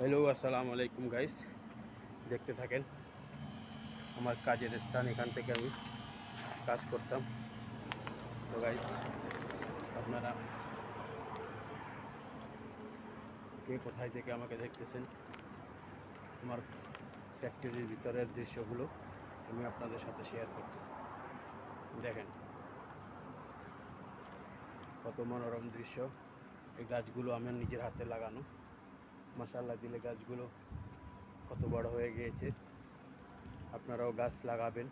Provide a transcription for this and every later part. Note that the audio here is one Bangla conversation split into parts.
হ্যালো, আসসালামু আলাইকুম গাইস। দেখতে থাকেন আমার কাজের স্থান। এখান থেকে আমি কাজ করতাম। তো গাইস, আপনারা কে কোথায় থেকে আমাকে দেখতেছেন, আমার ফ্যাক্টরির ভিতরের দৃশ্যগুলো আমি আপনাদের সাথে শেয়ার করতেছি। দেখেন কত মনোরম দৃশ্য। এই গাছগুলো আমার নিজের হাতে লাগানো। মাশাআল্লাহ দিলে গাছগুলো কত বড় হয়ে গিয়েছে। আপনারাও গাছ লাগাবেন,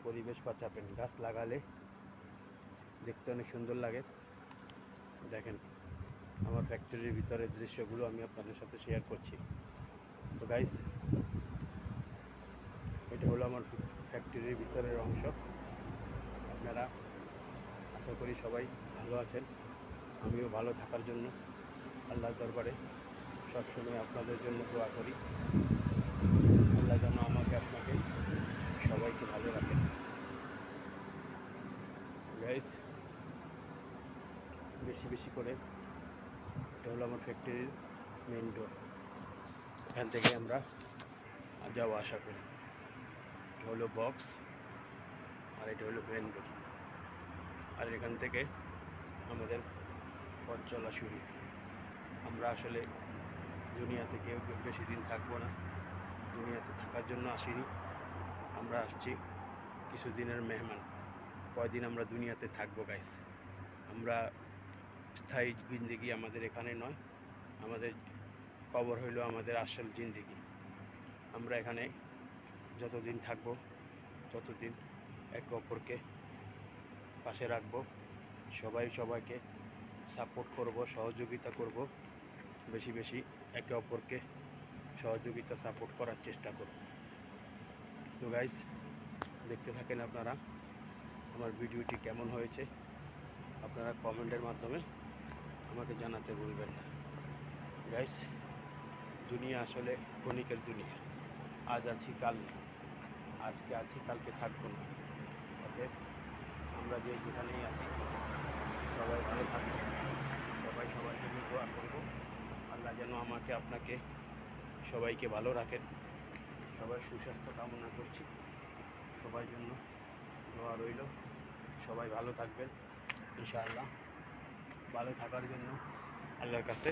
পরিবেশ বাঁচাবেন। গাছ লাগালে দেখতে অনেক সুন্দর লাগে। দেখেন আমার ফ্যাক্টরির ভিতরের দৃশ্যগুলো আমি আপনাদের সাথে শেয়ার করছি। তো গাইস, এটা হলো আমার ফ্যাক্টরির ভিতরের অংশ। আপনারা আশা করি সবাই ভালো আছেন। আমিও ভালো থাকার জন্য আল্লাহর দরবারে সবসময় আপনাদের জন্য দোয়া করি। আল্লাহ যেন আমাকে আপনাকে সবাইকে ভালো রাখেন। গাইস, বেশি বেশি করে এটা হলো আমার ফ্যাক্টরির মেইন ডোর। এখান থেকে আমরা যাওয়া আসা করি। এটা হলো বক্স, আর এটা হলো মেইন ডোর। আর এখান থেকে আমাদের পথ চলা শুরু। আমরা আসলে দুনিয়াতে কেউ বেশি দিন থাকবো না। দুনিয়াতে থাকার জন্য আসিনি, আমরা আসছি কিছুদিনের মেহমান। কয়দিন আমরা দুনিয়াতে থাকবো গাইস। আমরা স্থায়ী জিন্দেগি আমাদের এখানে নয়, আমাদের কবর হইল আমাদের আসল জিন্দেগি। আমরা এখানে যতদিন থাকবো ততদিন একে অপরকে পাশে রাখবো, সবাই সবাইকে সাপোর্ট করব, সহযোগিতা করব, বেশি বেশি একে অপরকে সহযোগিতা সাপোর্ট করার চেষ্টা করব। তো গাইস, দেখতে থাকেন আপনারা আমার ভিডিওটি কেমন হয়েছে। আপনারা কমেন্টের মাধ্যমে আমাকে জানাতে ভুলবেন না। গাইস, দুনিয়া আসলে ক্ষণিকের দুনিয়া। আজ আছি কাল নেই, আজকে আছি কালকে থাকবো না। অতএব আমরা যেখানেই আছি সবাই ভালো থাকবো, সবাই সবার জন্য দোয়া করব। আল্লাহ যেন আমাকে আপনাকে সবাইকে ভালো রাখেন। সবার সুস্বাস্থ্য কামনা করছি, সবার জন্য দোয়া রইল। সবাই ভালো থাকবেন ইনশাআল্লাহ। ভালো থাকার জন্য আল্লাহর কাছে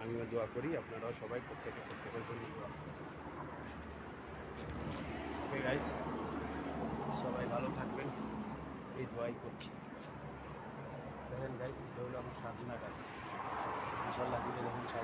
আমিও দোয়া করি, আপনারাও সবাই প্রত্যেকের জন্য দোয়া করি। ওকে গাইস, সবাই ভালো থাকবেন এই দোয়াই করছি। দেখেন গাইস, এটা হলো আমার সাজনা গাছ। ইনশাআল্লাহ দিলে যখন